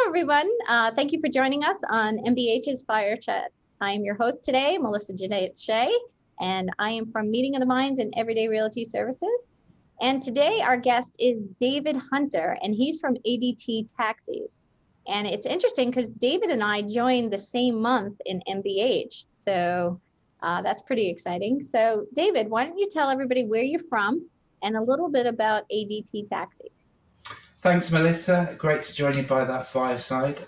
everyone. Thank you for joining us on MBH's Fire Chat. I am your host today, Melissa Shea, and I am from Meeting of the Minds and Everyday Realty Services. And today our guest is David Hunter, and he's from ADT Taxis. And it's interesting because David and I joined the same month in MBH. So that's pretty exciting. So David, why don't you tell everybody where you're from and a little bit about ADT Taxis? Thanks, Melissa. Great to join you by that fireside.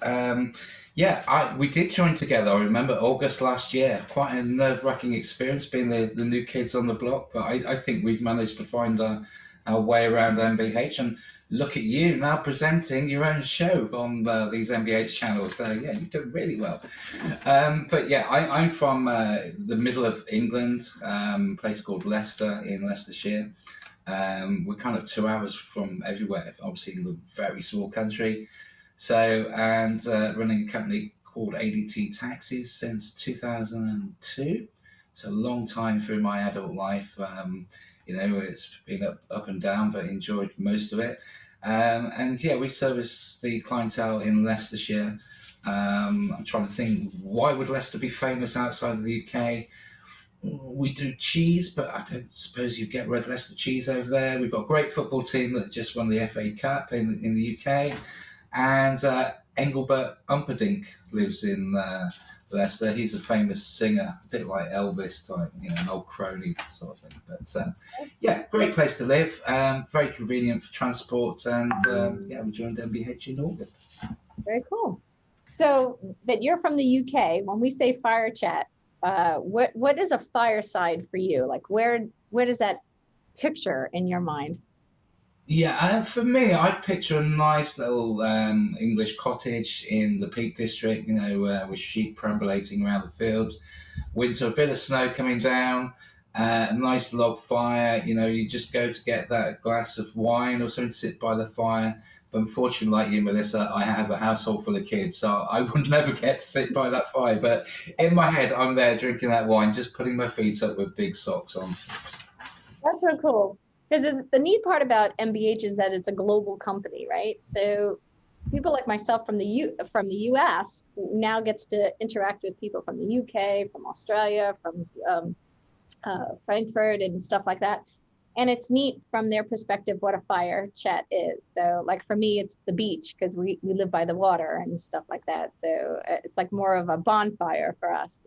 We did join together. I remember August last year. Quite a nerve-wracking experience being the new kids on the block, but I think we've managed to find our way around MBH. And look at you now presenting your own show on these MBH channels. So yeah, you've done really well. I'm from the middle of England, a place called Leicester in Leicestershire. We're kind of 2 hours from everywhere, obviously in a very small country. Running a company called ADT Taxis since 2002. So a long time through my adult life. It's been up and down, but enjoyed most of it. We service the clientele in Leicestershire. I'm trying to think, why would Leicester be famous outside of the UK? We do cheese, but I don't suppose you get red Leicester cheese over there. We've got a great football team that just won the FA Cup in the UK. And Engelbert Humperdinck lives in Leicester. He's a famous singer, a bit like Elvis type, an old crony sort of thing. But great place to live, very convenient for transport. And we joined MBH in August. Very cool. So that you're from the UK, when we say Fire Chat, what is a fireside for you? Like where does that picture in your mind? Yeah, for me, I'd picture a nice little English cottage in the Peak District, with sheep perambulating around the fields. Winter, a bit of snow coming down, a nice log fire. You just go to get that glass of wine or something to sit by the fire. But unfortunately, like you, Melissa, I have a household full of kids, so I would never get to sit by that fire. But in my head, I'm there drinking that wine, just putting my feet up with big socks on. That's so cool. Because the neat part about MBH is that it's a global company, right? So people like myself from the US now gets to interact with people from the UK, from Australia, from Frankfurt and stuff like that. And it's neat from their perspective what a fire chat is. So like for me, it's the beach because we live by the water and stuff like that. So it's like more of a bonfire for us,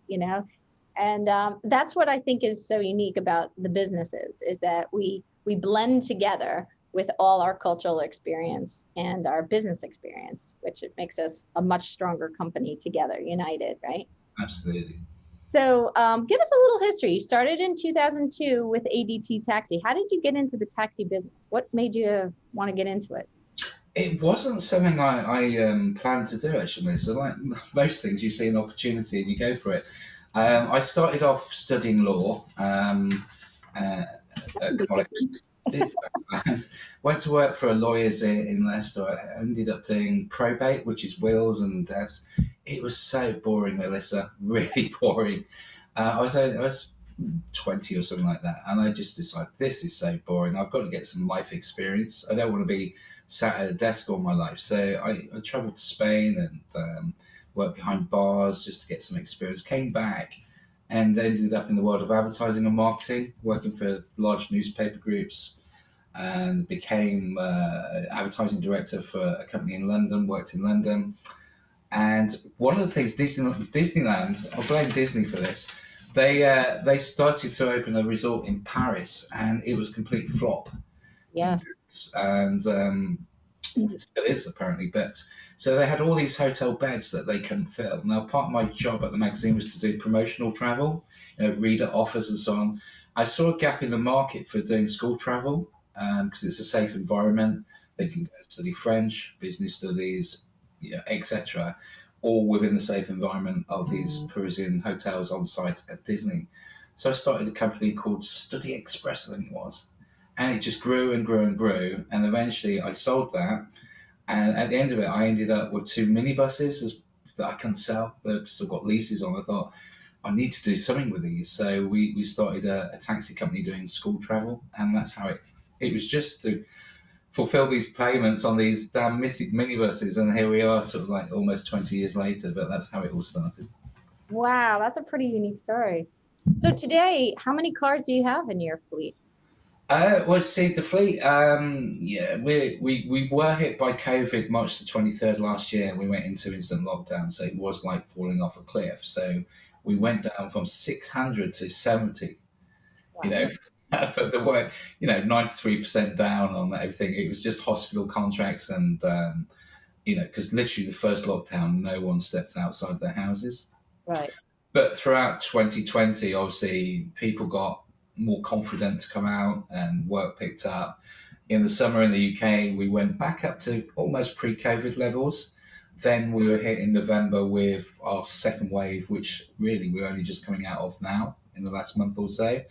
And that's what I think is so unique about the businesses is that we blend together with all our cultural experience and our business experience, which it makes us a much stronger company together, united, right? Absolutely. So give us a little history. You started in 2002 with ADT Taxi. How did you get into the taxi business? What made you want to get into it? It wasn't something I planned to do, actually. So like most things, you see an opportunity and you go for it. I started off studying law at college. Went to work for a lawyer's in Leicester. I ended up doing probate, which is wills and deaths. It was so boring, Melissa. Really boring. I was 20 or something like that, and I just decided this is so boring. I've got to get some life experience. I don't want to be sat at a desk all my life. So I travelled to Spain and worked behind bars just to get some experience. Came back and ended up in the world of advertising and marketing, working for large newspaper groups, and became advertising director for a company in London, worked in London. And one of the things, Disneyland, I'll blame Disney for this, they started to open a resort in Paris, and it was a complete flop. Yeah. And it still is, apparently. But so they had all these hotel beds that they couldn't fill. Now, part of my job at the magazine was to do promotional travel, reader offers and so on. I saw a gap in the market for doing school travel because it's a safe environment. They can go study French, business studies, etc., all within the safe environment of these Parisian hotels on site at Disney. So I started a company called Study Express, I think it was, and it just grew and grew and grew. And eventually I sold that. And at the end of it, I ended up with 2 minibuses that I can sell. They've still got leases on. I thought, I need to do something with these. So we started a taxi company doing school travel. And that's how it was just to fulfill these payments on these damn minibuses, and here we are, sort of like almost 20 years later. But that's how it all started. Wow, that's a pretty unique story. So today, how many cars do you have in your fleet? Well, see, the fleet, yeah, we were hit by COVID March the 23rd last year, and we went into instant lockdown, so it was like falling off a cliff. So we went down from 600 to 70, you Wow. know, but there were, 93% down on everything. It was just hospital contracts and, because literally the first lockdown, no one stepped outside their houses. Right. But throughout 2020, obviously, people got more confident to come out and work picked up. In the summer in the UK, we went back up to almost pre-COVID levels. Then we were hit in November with our second wave, which really we're only just coming out of now in the last month or so.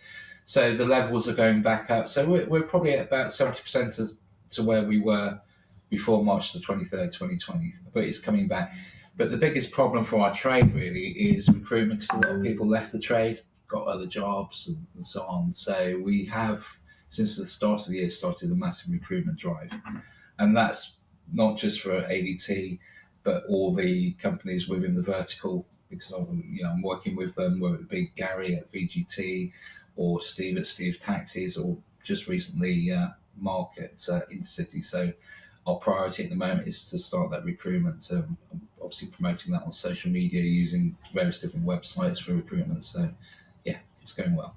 So the levels are going back up. So we're probably at about 70% to where we were before March the 23rd, 2020, but it's coming back. But the biggest problem for our trade really is recruitment, because a lot of people left the trade, got other jobs and so on. So we have, since the start of the year, started a massive recruitment drive. And that's not just for ADT, but all the companies within the vertical, because I'm working with them, whether it be Gary at VGT or Steve at Steve Taxis, or just recently Mark at Intercity. So our priority at the moment is to start that recruitment, obviously promoting that on social media using various different websites for recruitment. So yeah, it's going well.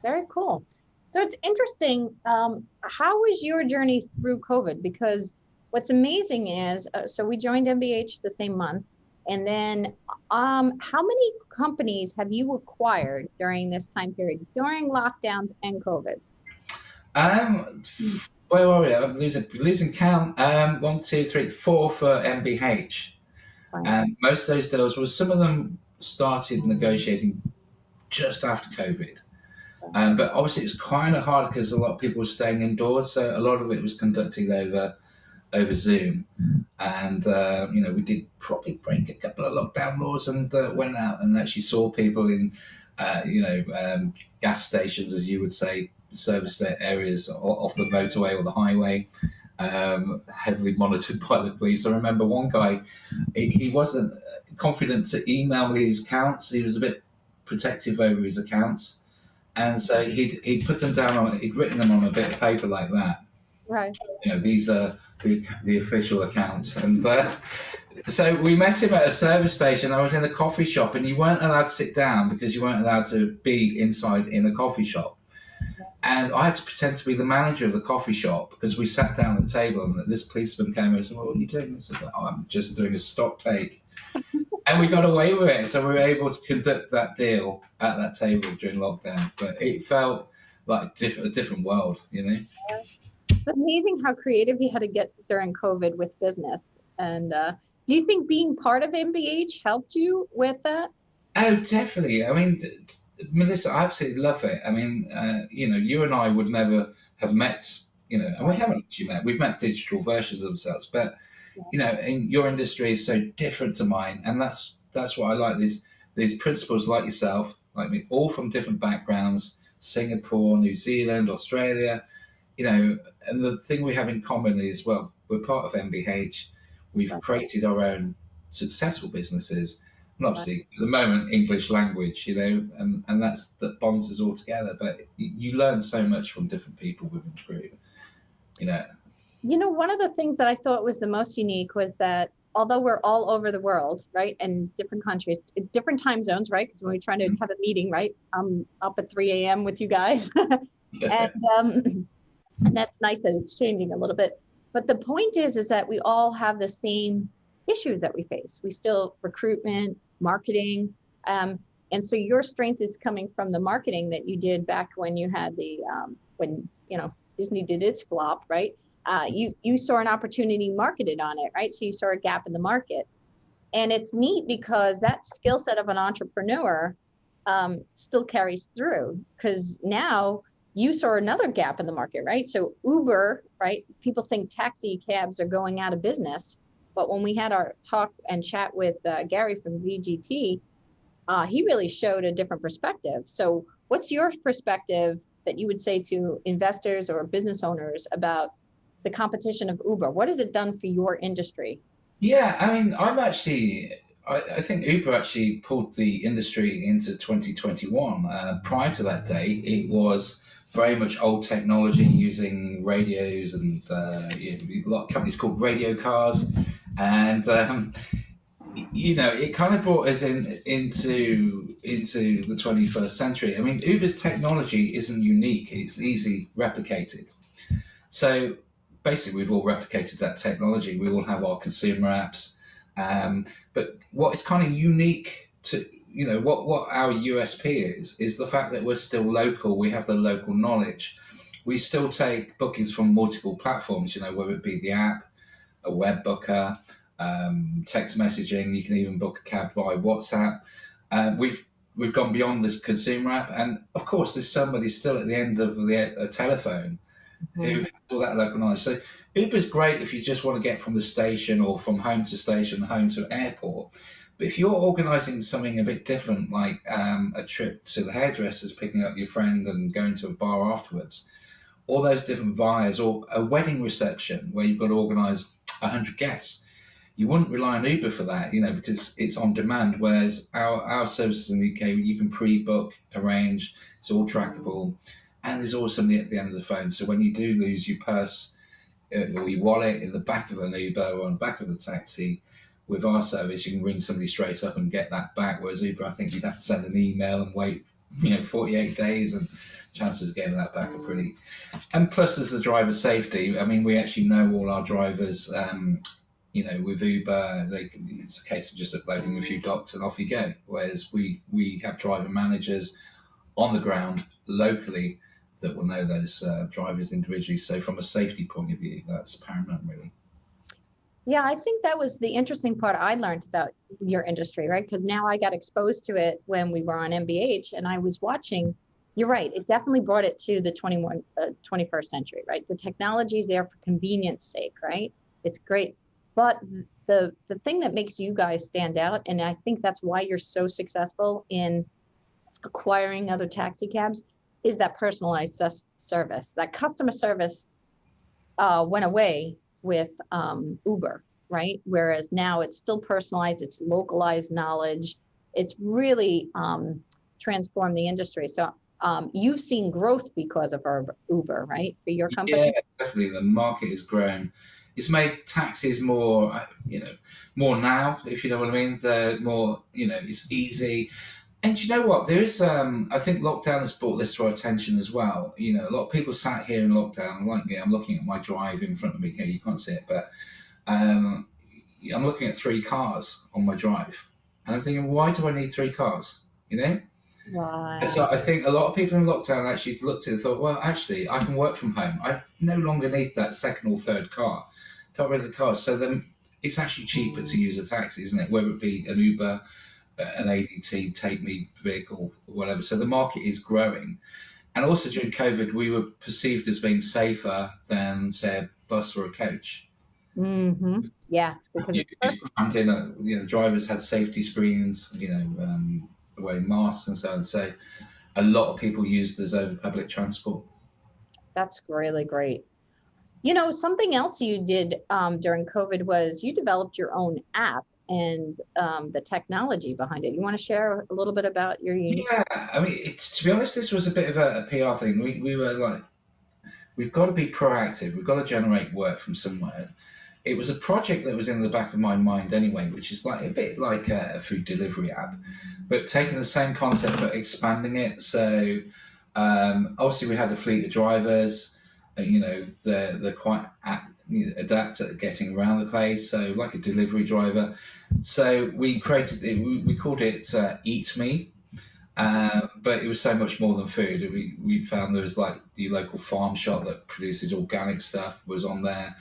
Very cool. So it's interesting. How was your journey through COVID? Because what's amazing is, so we joined MBH the same month. And then how many companies have you acquired during this time period, during lockdowns and COVID? Where are we? I'm losing count. 1, 2, 3, 4 for MBH. Wow. And most of those deals were, some of them started negotiating just after COVID. But obviously it was kind of hard because a lot of people were staying indoors. So a lot of it was conducted over Zoom. And, we did probably break a couple of lockdown laws and went out and actually saw people in, gas stations, as you would say, service areas off the motorway or the highway, heavily monitored by the police. I remember one guy, he wasn't confident to email me his accounts. He was a bit protective over his accounts. And so he'd put them down he'd written them on a bit of paper like that. Right. These are the official accounts. And so we met him at a service station. I was in a coffee shop, and you weren't allowed to sit down because you weren't allowed to be inside in a coffee shop. And I had to pretend to be the manager of the coffee shop because we sat down at the table, and this policeman came over and said, "Well, what are you doing?" I said, "Oh, I'm just doing a stock take." And we got away with it. So we were able to conduct that deal at that table during lockdown. But it felt like a different world, It's amazing how creative you had to get during COVID with business. And do you think being part of MBH helped you with that? Oh, definitely. I mean, Melissa, I absolutely love it. I mean, you and I would never have met, and we haven't actually met. We've met digital versions of ourselves, but in your industry is so different to mine, and that's what I like. These principals like yourself, like me, all from different backgrounds: Singapore, New Zealand, Australia. And the thing we have in common is, well, we're part of MBH. We've created our own successful businesses. And obviously, at the moment, English language, and that bonds us all together. But you learn so much from different people within the group, One of the things that I thought was the most unique was that although we're all over the world, right, and different countries, different time zones, right, because when we're trying to have a meeting, right, I'm up at 3 a.m. with you guys. And that's nice that it's changing a little bit. But the point is that we all have the same issues that we face. We still recruitment, marketing. And so your strength is coming from the marketing that you did back when you had when Disney did its flop, right? You saw an opportunity, marketed on it, right? So you saw a gap in the market. And it's neat because that skill set of an entrepreneur still carries through, because now you saw another gap in the market, right? So Uber, right? People think taxi cabs are going out of business. But when we had our talk and chat with Gary from VGT, he really showed a different perspective. So what's your perspective that you would say to investors or business owners about the competition of Uber? What has it done for your industry? Yeah, I mean, I think Uber actually pulled the industry into 2021. Prior to that day, it was very much old technology using radios and a lot of companies called radio cars. And it kind of brought us into the 21st century. I mean, Uber's technology isn't unique; it's easily replicated. So basically, we've all replicated that technology. We all have our consumer apps, but what is kind of unique to what our USP is the fact that we're still local. We have the local knowledge. We still take bookings from multiple platforms. Whether it be the app, a web booker, text messaging. You can even book a cab via WhatsApp. We've gone beyond this consumer app, and of course, there's somebody still at the end of a telephone who has all that local knowledge. So Uber's great if you just want to get from the station or from home to station, home to airport. But if you're organising something a bit different, like a trip to the hairdressers, picking up your friend and going to a bar afterwards, all those different vias, or a wedding reception where you've got to organise 100 guests, you wouldn't rely on Uber for that, because it's on demand. Whereas our services in the UK, you can pre-book, arrange, it's all trackable, and there's always somebody at the end of the phone. So when you do lose your purse or your wallet in the back of an Uber or on the back of the taxi, with our service, you can ring somebody straight up and get that back. Whereas Uber, I think you'd have to send an email and wait, 48 days, and chances of getting that back are pretty. And plus, there's the driver safety. I mean, we actually know all our drivers. With Uber, it's a case of just uploading a few docs and off you go. Whereas we have driver managers on the ground locally that will know those drivers individually. So from a safety point of view, that's paramount, really. Yeah, I think that was the interesting part I learned about your industry, right? Because now I got exposed to it when we were on MBH, and I was watching. You're right. It definitely brought it to the 21st century, right? The technology is there for convenience sake, right? It's great. But the thing that makes you guys stand out, and I think that's why you're so successful in acquiring other taxi cabs, is that personalized service. That customer service went away with Uber, right? Whereas now it's still personalized, it's localized knowledge. It's really transformed the industry. So you've seen growth because of Uber, right? For your company? Yeah, definitely. The market has grown. It's made taxis more, more now, if you know what I mean. They're more, it's easy. And you know what? There is, I think lockdown has brought this to our attention as well. A lot of people sat here in lockdown, like me. I'm looking at my drive in front of me here. You can't see it, but I'm looking at 3 cars on my drive. And I'm thinking, why do I need 3 cars? Right. So I think a lot of people in lockdown actually looked at it and thought, well, actually, I can work from home. I no longer need that second or third car. Got rid of the cars. So then it's actually cheaper to use a taxi, isn't it? Whether it be an Uber, an ADT, Take Me vehicle, or whatever. So the market is growing. And also during COVID, we were perceived as being safer than, say, a bus or a coach. Mm-hmm. Yeah, because drivers had safety screens, wearing masks and so on. So a lot of people used this over public transport. That's really great. Something else you did during COVID was you developed your own app and the technology behind it. You want to share a little bit about your unique? Yeah, I mean, to be honest, this was a bit of a PR thing. We were like, we've got to be proactive. We've got to generate work from somewhere. It was a project that was in the back of my mind anyway, which is like a bit like a food delivery app, but taking the same concept but expanding it. So obviously we had a fleet of drivers. They're quite adept at getting around the place. So like a delivery driver. So we created it. We called it Eat Me. But it was so much more than food. We found there was like the local farm shop that produces organic stuff was on there.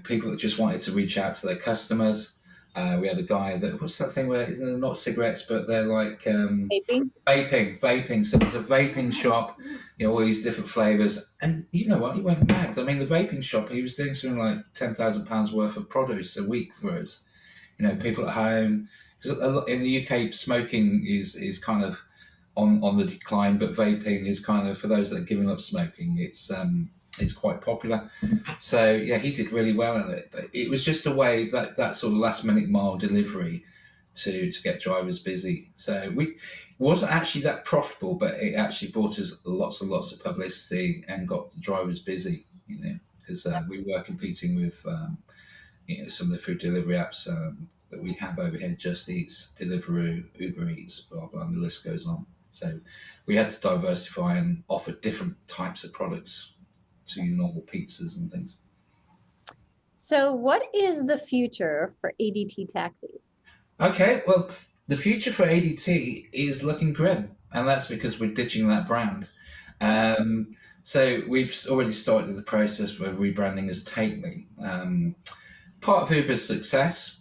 People that just wanted to reach out to their customers. We had a guy that, what's that thing where they're not cigarettes, but they're like vaping. So it's a vaping shop, all these different flavors. And you know what? He went mad. I mean, the vaping shop, he was doing something like £10,000 worth of produce a week for us. People at home. Because in the UK, smoking is kind of on the decline, but vaping is kind of, for those that are giving up smoking, it's It's quite popular. So yeah, he did really well at it. But it was just a way that sort of last minute mile delivery to get drivers busy. So we wasn't actually that profitable, but it actually brought us lots and lots of publicity and got the drivers busy. Because we were competing with some of the food delivery apps that we have over here, Just Eats, Deliveroo, Uber Eats, blah blah, and the list goes on. So we had to diversify and offer different types of products to normal pizzas and things. So what is the future for ADT Taxis? Okay, well, the future for ADT is looking grim, and that's because we're ditching that brand. So we've already started the process of rebranding as Take Me. Part of Uber's success,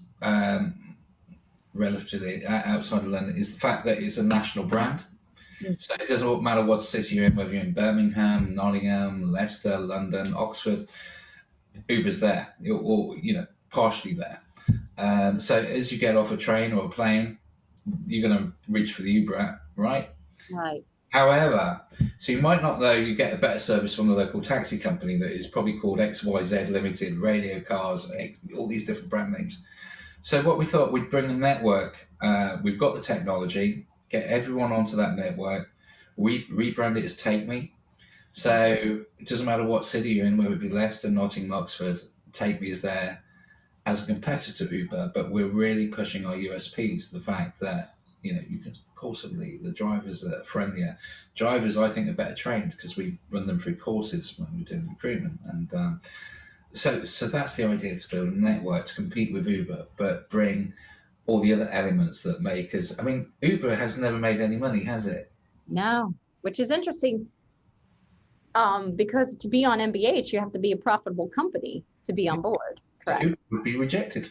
relatively outside of London, is the fact that it's a national brand. So it doesn't matter what city you're in, whether you're in Birmingham, Nottingham, Leicester, London, Oxford, Uber's there, or partially there. So as you get off a train or a plane, you're going to reach for the Uber app, right? Right. However, so you might not know you get a better service from the local taxi company that is probably called XYZ Limited, Radio Cars, all these different brand names. So what we thought, we'd bring a network. We've got the technology, get everyone onto that network, rebrand it as Take Me. So it doesn't matter what city you're in, whether it be Leicester, Nottingham, Oxford, Take Me is there as a competitor to Uber, but we're really pushing our USPs. The fact that you can call somebody, the drivers are friendlier. Drivers, I think, are better trained because we run them through courses when we're doing recruitment, and so that's the idea, to build a network to compete with Uber, but bring all the other elements that make us. I mean, Uber has never made any money, has it? No, which is interesting. Because to be on MBH, you have to be a profitable company to be on board, correct? Uber would be rejected.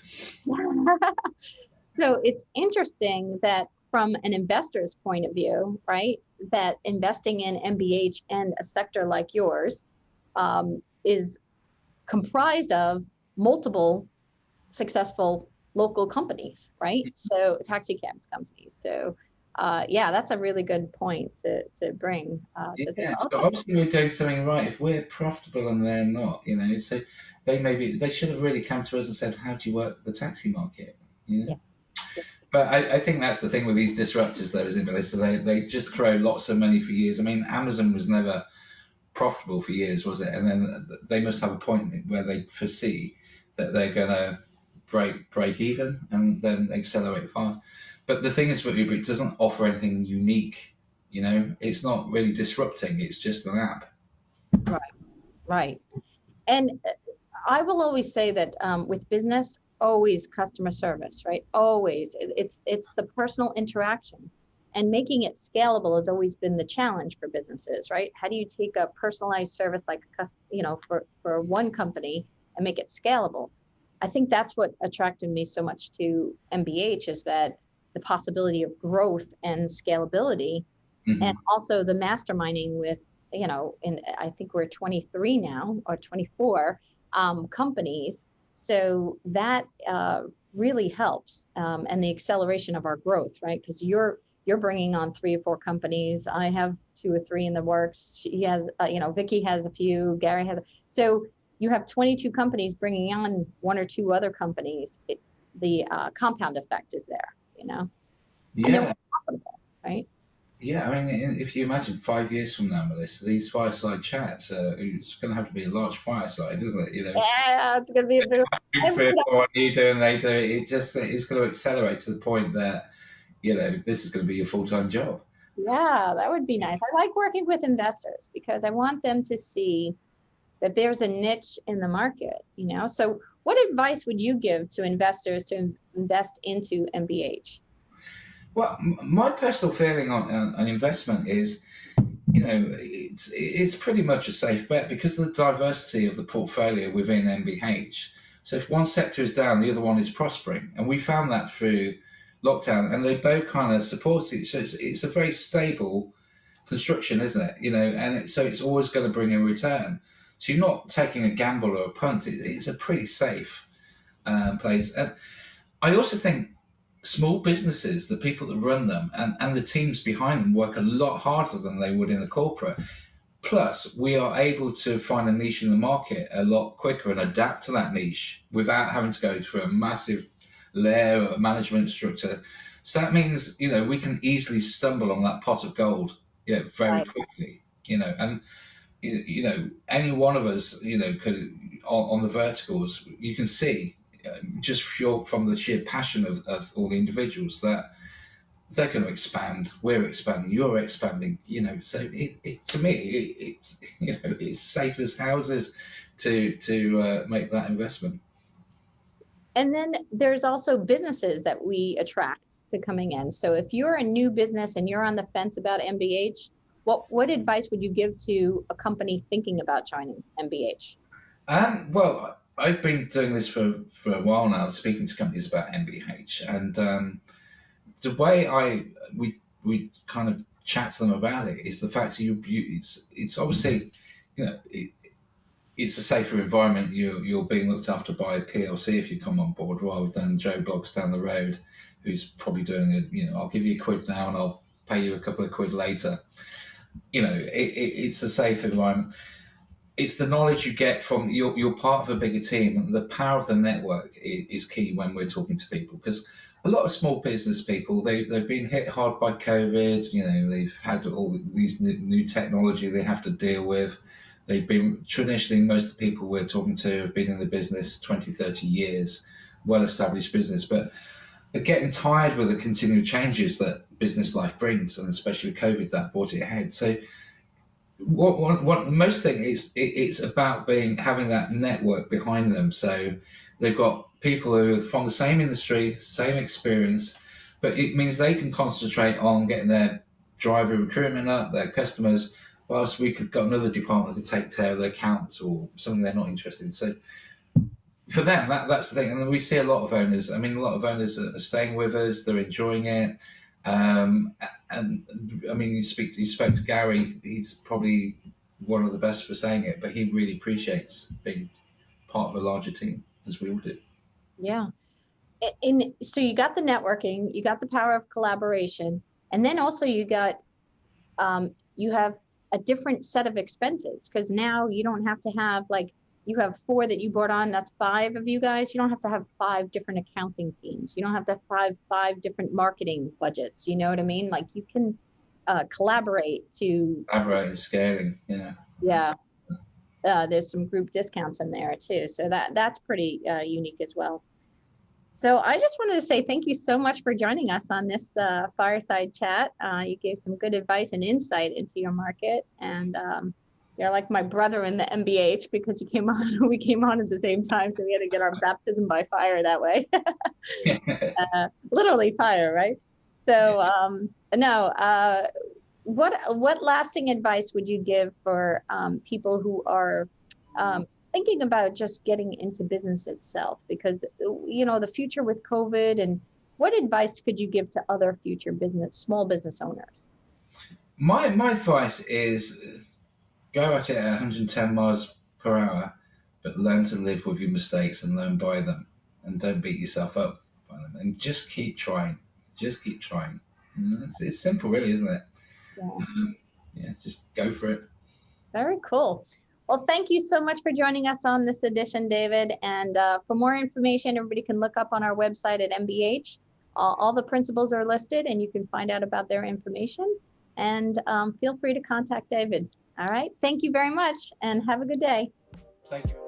So it's interesting that from an investor's point of view, right, that investing in MBH and a sector like yours is comprised of multiple successful local companies, right? So taxi cabs companies. So yeah, that's a really good point to bring. To think, So okay. obviously we're doing something right if we're profitable and they're not. So they should have really come to us and said, "How do you work the taxi market?" Yeah. But I think that's the thing with these disruptors, though, isn't it, Melissa? They just throw lots of money for years. I mean, Amazon was never profitable for years, was it? And then they must have a point where they foresee that they're going to break even and then accelerate fast. But the thing is, with Uber, it doesn't offer anything unique. It's not really disrupting. It's just an app. Right. And I will always say that with business, always customer service, right? Always. It's the personal interaction. And making it scalable has always been the challenge for businesses, right? How do you take a personalized service like for one company and make it scalable? I think that's what attracted me so much to MBH, is that the possibility of growth and scalability, and also the masterminding with, and I think we're 23 now or 24 companies. So that really helps, and the acceleration of our growth, right? Because you're bringing on 3 or 4 companies. I have 2 or 3 in the works. He has, Vicky has a few. Gary has. So you have 22 companies bringing on 1 or 2 other companies. The compound effect is there, Yeah. And they're profitable, right? Yeah, I mean, if you imagine 5 years from now, Melissa, these fireside chats, it's going to have to be a large fireside, isn't it? Yeah, it's going to be a bit. What you do and they do, it's going to accelerate to the point that this is going to be your full-time job. Yeah, that would be nice. I like working with investors because I want them to see that there's a niche in the market. So what advice would you give to investors to invest into MBH? Well, my personal feeling on investment is, it's pretty much a safe bet because of the diversity of the portfolio within MBH. So if one sector is down, the other one is prospering, and we found that through lockdown, and they both kind of support each other. So it's a very stable construction, isn't it? And so it's always going to bring a return. So you're not taking a gamble or a punt. It's a pretty safe place. And I also think small businesses, the people that run them and the teams behind them, work a lot harder than they would in a corporate. Plus, we are able to find a niche in the market a lot quicker and adapt to that niche without having to go through a massive layer of management structure. So that means, we can easily stumble on that pot of gold, very Right. quickly, and any one of us, could on the verticals, you can see just from the sheer passion of all the individuals that they're going to expand. We're expanding. You're expanding. So to me, it's safe as houses to make that investment. And then there's also businesses that we attract to coming in. So if you're a new business and you're on the fence about MBH, what advice would you give to a company thinking about joining MBH? Well, I've been doing this for a while now, speaking to companies about MBH, and the way we kind of chat to them about it is the fact that it's obviously, it's a safer environment. You're being looked after by a PLC if you come on board, rather than Joe Bloggs down the road, who's probably doing it. I'll give you a quid now and I'll pay you a couple of quid later. It's a safe environment. It's the knowledge you get from you're part of a bigger team, and the power of the network is key when we're talking to people, because a lot of small business people, they've been hit hard by COVID. They've had all these new technology they have to deal with. They've been traditionally, most of the people we're talking to have been in the business 20, 30 years, well-established business, but they're getting tired with the continual changes that business life brings, and especially with COVID that brought it ahead. So what most thing is, it's about having that network behind them. So they've got people who are from the same industry, same experience, but it means they can concentrate on getting their driver recruitment up, their customers, whilst we could got another department to take care of their accounts or something they're not interested in. So for them, that's the thing. And we see a lot of owners. I mean, a lot of owners are staying with us. They're enjoying it. And I mean, you spoke to Gary. He's probably one of the best for saying it, but he really appreciates being part of a larger team, as we all do. Yeah. So you got the networking, you got the power of collaboration, and then also you have a different set of expenses, because now you don't have to have, like, you have 4 that you brought on, that's 5 of you guys. You don't have to have 5 different accounting teams. You don't have to have 5 different marketing budgets. You know what I mean? Like, you can collaborate to Collaborate and scaling. Yeah. There's some group discounts in there too. So that's pretty unique as well. So I just wanted to say thank you so much for joining us on this fireside chat. You gave some good advice and insight into your market, and you're like my brother in the MBH, because we came on at the same time, so we had to get our baptism by fire that way. Literally fire, right? So what lasting advice would you give for people who are thinking about just getting into business itself? Because, the future with COVID, and what advice could you give to other future small business owners? My advice is go at it at 110 miles per hour, but learn to live with your mistakes and learn by them, and don't beat yourself up by them, and just keep trying. Just keep trying. It's simple, really, isn't it? Yeah. Just go for it. Very cool. Well, thank you so much for joining us on this edition, David. And for more information, everybody can look up on our website at MBH. All the principals are listed, and you can find out about their information. And feel free to contact David. All right. Thank you very much, and have a good day. Thank you.